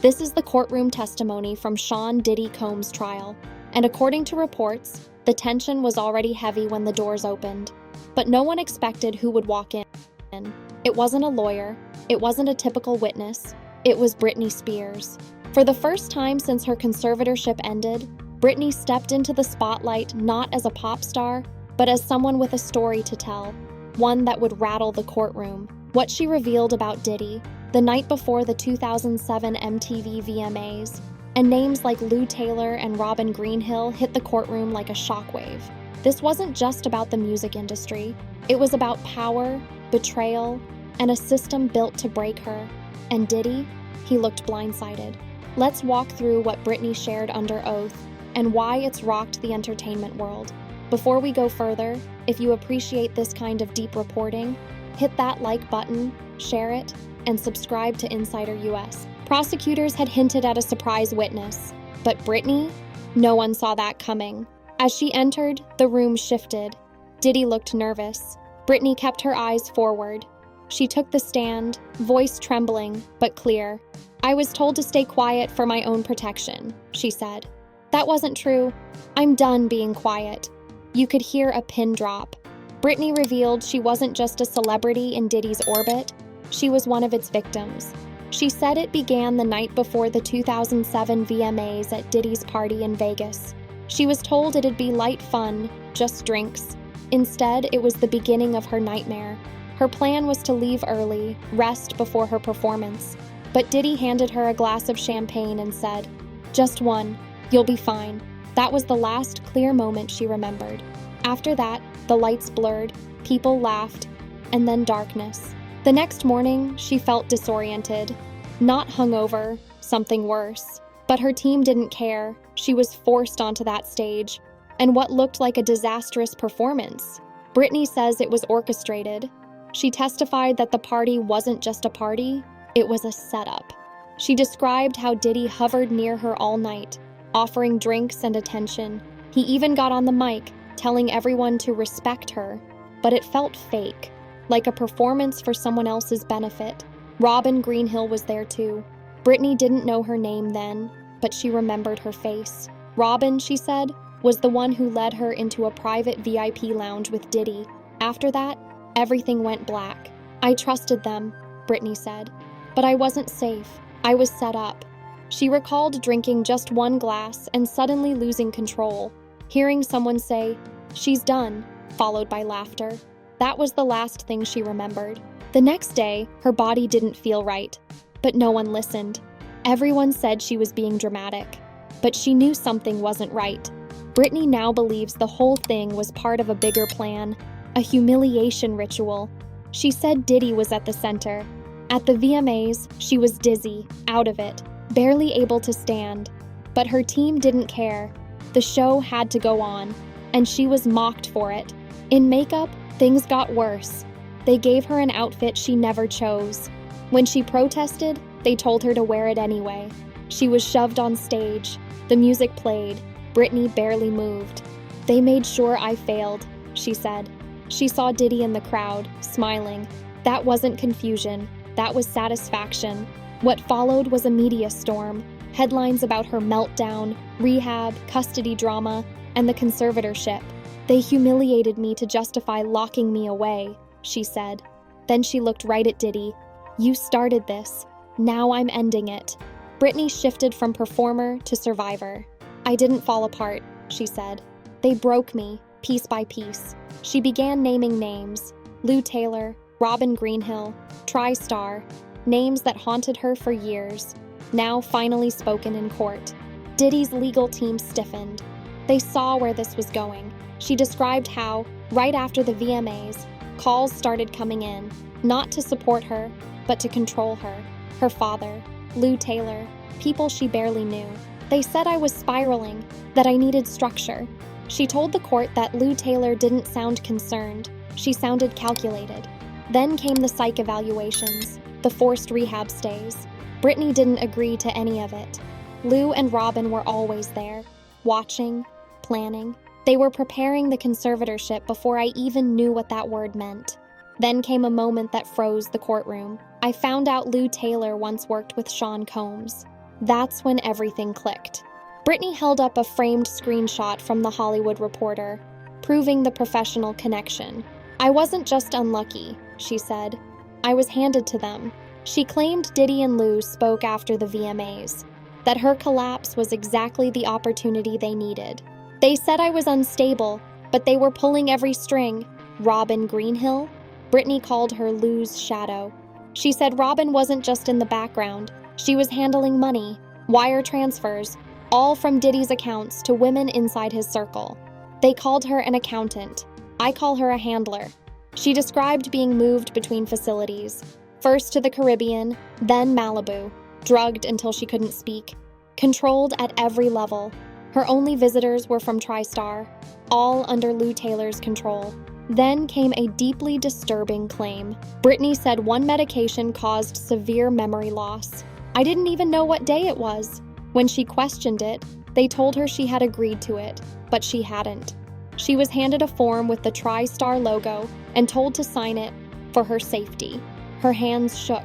This is the courtroom testimony from Sean Diddy Combs' trial, and according to reports, the tension was already heavy when the doors opened. But no one expected who would walk in. It wasn't a lawyer, it wasn't a typical witness, it was Britney Spears. For the first time since her conservatorship ended, Britney stepped into the spotlight not as a pop star, but as someone with a story to tell, one that would rattle the courtroom. What she revealed about Diddy, the night before the 2007 MTV VMAs, and names like Lou Taylor and Robin Greenhill hit the courtroom like a shockwave. This wasn't just about the music industry. It was about power, betrayal, and a system built to break her. And Diddy, he looked blindsided. Let's walk through what Britney shared under oath and why it's rocked the entertainment world. Before we go further, if you appreciate this kind of deep reporting, hit that like button, share it, and subscribe to InsiderUS. Prosecutors had hinted at a surprise witness, but Britney? No one saw that coming. As she entered, the room shifted. Diddy looked nervous. Britney kept her eyes forward. She took the stand, voice trembling, but clear. "I was told to stay quiet for my own protection," she said. "That wasn't true. I'm done being quiet." You could hear a pin drop. Britney revealed she wasn't just a celebrity in Diddy's orbit, she was one of its victims. She said it began the night before the 2007 VMAs at Diddy's party in Vegas. She was told it'd be light fun, just drinks. Instead, it was the beginning of her nightmare. Her plan was to leave early, rest before her performance. But Diddy handed her a glass of champagne and said, "Just one, you'll be fine." That was the last clear moment she remembered. After that, the lights blurred, people laughed, and then darkness. The next morning, she felt disoriented. Not hungover, something worse. But her team didn't care. She was forced onto that stage. And what looked like a disastrous performance. Britney says it was orchestrated. She testified that the party wasn't just a party, it was a setup. She described how Diddy hovered near her all night, offering drinks and attention. He even got on the mic, telling everyone to respect her. But it felt fake, like a performance for someone else's benefit. Robin Greenhill was there too. Britney didn't know her name then, but she remembered her face. Robin, she said, was the one who led her into a private VIP lounge with Diddy. After that, everything went black. "I trusted them," Britney said, "but I wasn't safe. I was set up." She recalled drinking just one glass and suddenly losing control, hearing someone say, "She's done," followed by laughter. That was the last thing she remembered. The next day, her body didn't feel right, but no one listened. Everyone said she was being dramatic, but she knew something wasn't right. Britney now believes the whole thing was part of a bigger plan, a humiliation ritual. She said Diddy was at the center. At the VMAs, she was dizzy, out of it, barely able to stand. But her team didn't care. The show had to go on, and she was mocked for it. In makeup, things got worse. They gave her an outfit she never chose. When she protested, they told her to wear it anyway. She was shoved on stage. The music played. Britney barely moved. "They made sure I failed," she said. She saw Diddy in the crowd, smiling. That wasn't confusion. That was satisfaction. What followed was a media storm. Headlines about her meltdown, rehab, custody drama, and the conservatorship. "They humiliated me to justify locking me away," she said. Then she looked right at Diddy. "You started this. Now I'm ending it." Britney shifted from performer to survivor. "I didn't fall apart," she said. "They broke me, piece by piece." She began naming names. Lou Taylor, Robin Greenhill, TriStar, names that haunted her for years, now finally spoken in court. Diddy's legal team stiffened. They saw where this was going. She described how, right after the VMAs, calls started coming in, not to support her, but to control her. Her father, Lou Taylor, people she barely knew. They said I was spiraling, that I needed structure. She told the court that Lou Taylor didn't sound concerned. She sounded calculated. Then came the psych evaluations, the forced rehab stays. Britney didn't agree to any of it. Lou and Robin were always there, watching, planning. They were preparing the conservatorship before I even knew what that word meant. Then came a moment that froze the courtroom. I found out Lou Taylor once worked with Sean Combs. That's when everything clicked. Britney held up a framed screenshot from The Hollywood Reporter, proving the professional connection. "I wasn't just unlucky," she said. "I was handed to them." She claimed Diddy and Lou spoke after the VMAs, that her collapse was exactly the opportunity they needed. "They said I was unstable, but they were pulling every string." Robin Greenhill? Britney called her Lou's shadow. She said Robin wasn't just in the background. She was handling money, wire transfers, all from Diddy's accounts to women inside his circle. They called her an accountant. I call her a handler. She described being moved between facilities, first to the Caribbean, then Malibu, drugged until she couldn't speak, controlled at every level. Her only visitors were from TriStar, all under Lou Taylor's control. Then came a deeply disturbing claim. Britney said one medication caused severe memory loss. "I didn't even know what day it was." When she questioned it, they told her she had agreed to it, but she hadn't. She was handed a form with the TriStar logo and told to sign it for her safety. Her hands shook.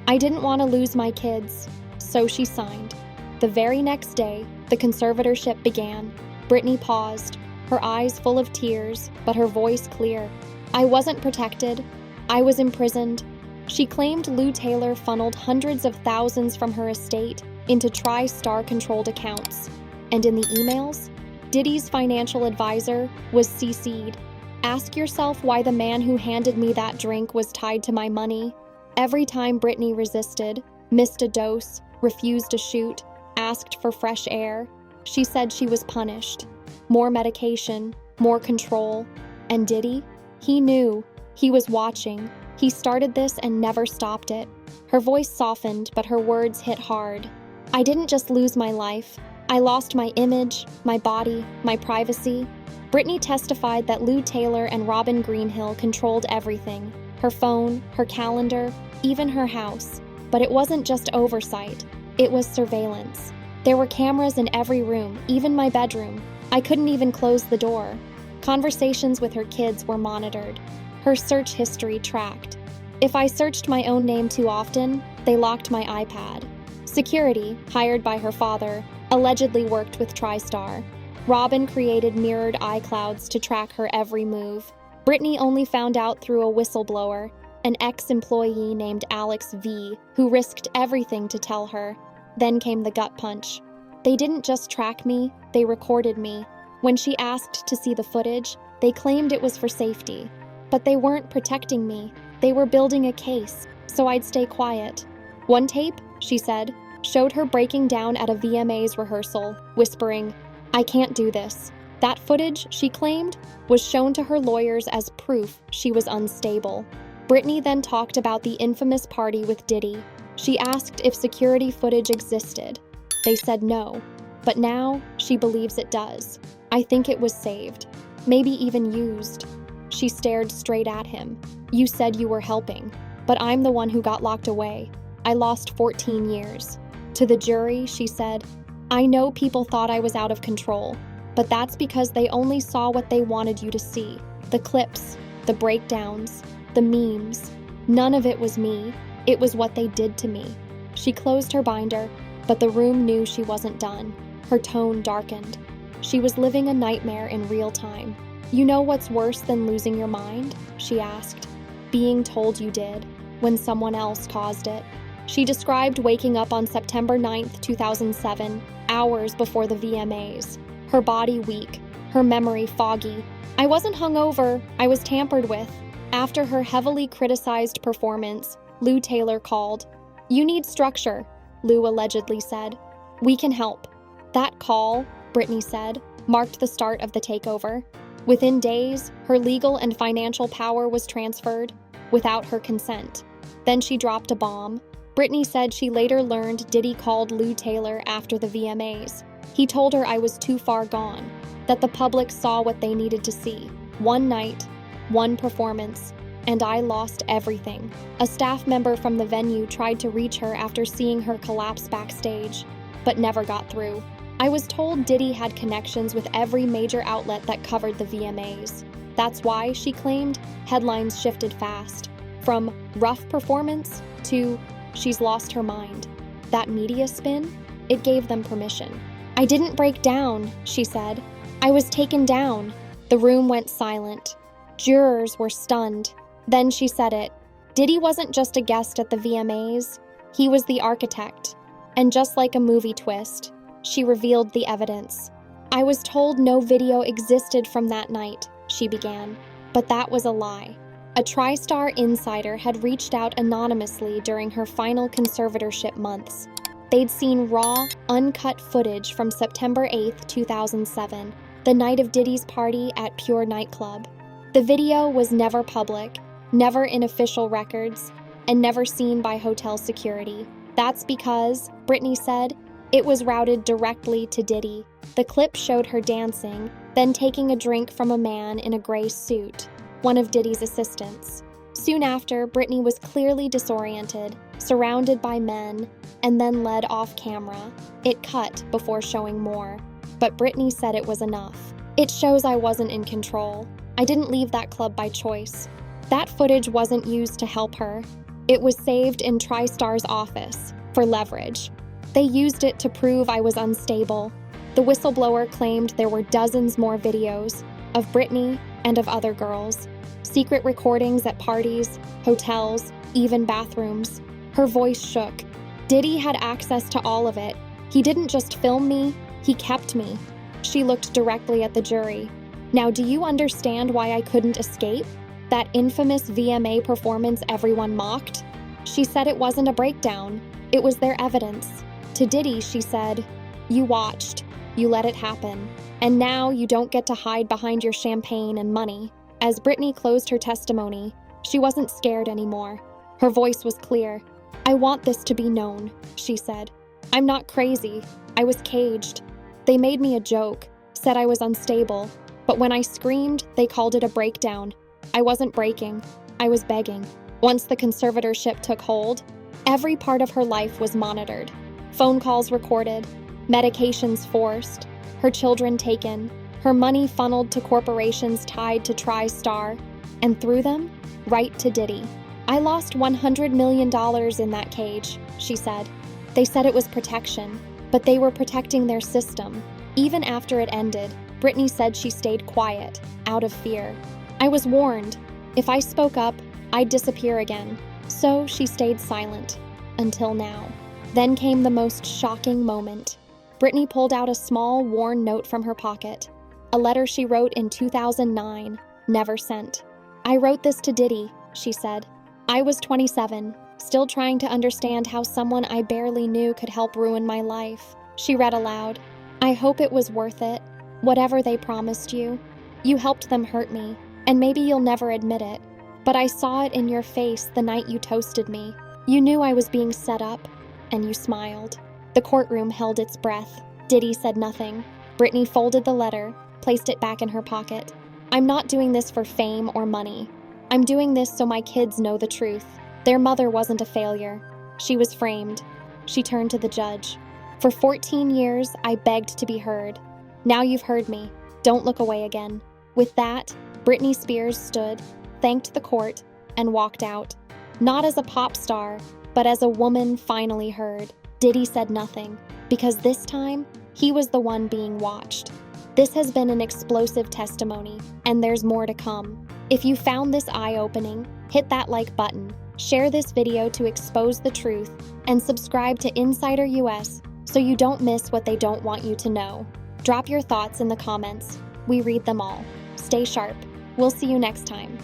"I didn't want to lose my kids," so she signed. The very next day, the conservatorship began. Britney paused, her eyes full of tears, but her voice clear. "I wasn't protected. I was imprisoned." She claimed Lou Taylor funneled hundreds of thousands from her estate into TriStar-controlled accounts. And in the emails, Diddy's financial advisor was CC'd. "Ask yourself why the man who handed me that drink was tied to my money." Every time Britney resisted, missed a dose, refused to shoot, asked for fresh air, she said she was punished. More medication, more control. And Diddy? He knew. He was watching. He started this and never stopped it. Her voice softened, but her words hit hard. "I didn't just lose my life. I lost my image, my body, my privacy." Britney testified that Lou Taylor and Robin Greenhill controlled everything. Her phone, her calendar, even her house. But it wasn't just oversight. It was surveillance. There were cameras in every room, even my bedroom. I couldn't even close the door. Conversations with her kids were monitored. Her search history tracked. If I searched my own name too often, they locked my iPad. Security, hired by her father, allegedly worked with TriStar. Robin created mirrored iClouds to track her every move. Britney only found out through a whistleblower, an ex-employee named Alex V, who risked everything to tell her. Then came the gut punch. They didn't just track me, they recorded me. When she asked to see the footage, they claimed it was for safety. But they weren't protecting me. They were building a case, so I'd stay quiet. One tape, she said, showed her breaking down at a VMAs rehearsal, whispering, "I can't do this." That footage, she claimed, was shown to her lawyers as proof she was unstable. Britney then talked about the infamous party with Diddy. She asked if security footage existed. They said no, but now she believes it does. "I think it was saved, maybe even used." She stared straight at him. "You said you were helping, but I'm the one who got locked away. I lost 14 years. To the jury, she said, "I know people thought I was out of control, but that's because they only saw what they wanted you to see. The clips, the breakdowns, the memes. None of it was me. It was what they did to me." She closed her binder, but the room knew she wasn't done. Her tone darkened. She was living a nightmare in real time. "You know what's worse than losing your mind?" she asked. "Being told you did, when someone else caused it." She described waking up on September 9th, 2007, hours before the VMAs. Her body weak, her memory foggy. "I wasn't hungover, I was tampered with." After her heavily criticized performance, Lou Taylor called. "You need structure," Lou allegedly said. "We can help." That call, Britney said, marked the start of the takeover. Within days, her legal and financial power was transferred, without her consent. Then she dropped a bomb. Britney said she later learned Diddy called Lou Taylor after the VMAs. He told her I was too far gone, that the public saw what they needed to see. One night, one performance, and I lost everything. A staff member from the venue tried to reach her after seeing her collapse backstage, but never got through. "I was told Diddy had connections with every major outlet that covered the VMAs. That's why," she claimed, headlines shifted fast. From "rough performance" to "she's lost her mind." That media spin? It gave them permission. "I didn't break down," she said. "I was taken down." The room went silent. Jurors were stunned. Then she said it. Diddy wasn't just a guest at the VMAs. He was the architect. And just like a movie twist, she revealed the evidence. "I was told no video existed from that night," she began. But that was a lie. A TriStar insider had reached out anonymously during her final conservatorship months. They'd seen raw, uncut footage from September 8, 2007, the night of Diddy's party at Pure nightclub. The video was never public, never in official records, and never seen by hotel security. That's because, Britney said, it was routed directly to Diddy. The clip showed her dancing, then taking a drink from a man in a gray suit, one of Diddy's assistants. Soon after, Britney was clearly disoriented, surrounded by men, and then led off camera. It cut before showing more. But Britney said it was enough. "It shows I wasn't in control. I didn't leave that club by choice." That footage wasn't used to help her. It was saved in TriStar's office for leverage. They used it to prove I was unstable. The whistleblower claimed there were dozens more videos of Britney and of other girls. Secret recordings at parties, hotels, even bathrooms. Her voice shook. Diddy had access to all of it. He didn't just film me, he kept me. She looked directly at the jury. "Now, do you understand why I couldn't escape? That infamous VMA performance everyone mocked?" She said it wasn't a breakdown. It was their evidence. To Diddy, she said, "You watched. You let it happen. And now you don't get to hide behind your champagne and money." As Britney closed her testimony, she wasn't scared anymore. Her voice was clear. "I want this to be known," she said. "I'm not crazy. I was caged. They made me a joke, said I was unstable. But when I screamed, they called it a breakdown. I wasn't breaking. I was begging." Once the conservatorship took hold, every part of her life was monitored. Phone calls recorded, medications forced, her children taken, her money funneled to corporations tied to TriStar, and through them, right to Diddy. "I lost $100 million in that cage," she said. "They said it was protection, but they were protecting their system." Even after it ended, Britney said she stayed quiet, out of fear. "I was warned. If I spoke up, I'd disappear again." So she stayed silent, until now. Then came the most shocking moment. Britney pulled out a small, worn note from her pocket. A letter she wrote in 2009, never sent. "I wrote this to Diddy," she said. "I was 27, still trying to understand how someone I barely knew could help ruin my life." She read aloud, "I hope it was worth it. Whatever they promised you. You helped them hurt me, and maybe you'll never admit it. But I saw it in your face the night you toasted me. You knew I was being set up, and you smiled." The courtroom held its breath. Diddy said nothing. Britney folded the letter, placed it back in her pocket. "I'm not doing this for fame or money. I'm doing this so my kids know the truth. Their mother wasn't a failure. She was framed." She turned to the judge. "For 14 years, I begged to be heard. Now you've heard me. Don't look away again." With that, Britney Spears stood, thanked the court, and walked out. Not as a pop star, but as a woman finally heard. Diddy said nothing, because this time, he was the one being watched. This has been an explosive testimony, and there's more to come. If you found this eye-opening, hit that like button, share this video to expose the truth, and subscribe to InsiderUS so you don't miss what they don't want you to know. Drop your thoughts in the comments. We read them all. Stay sharp. We'll see you next time.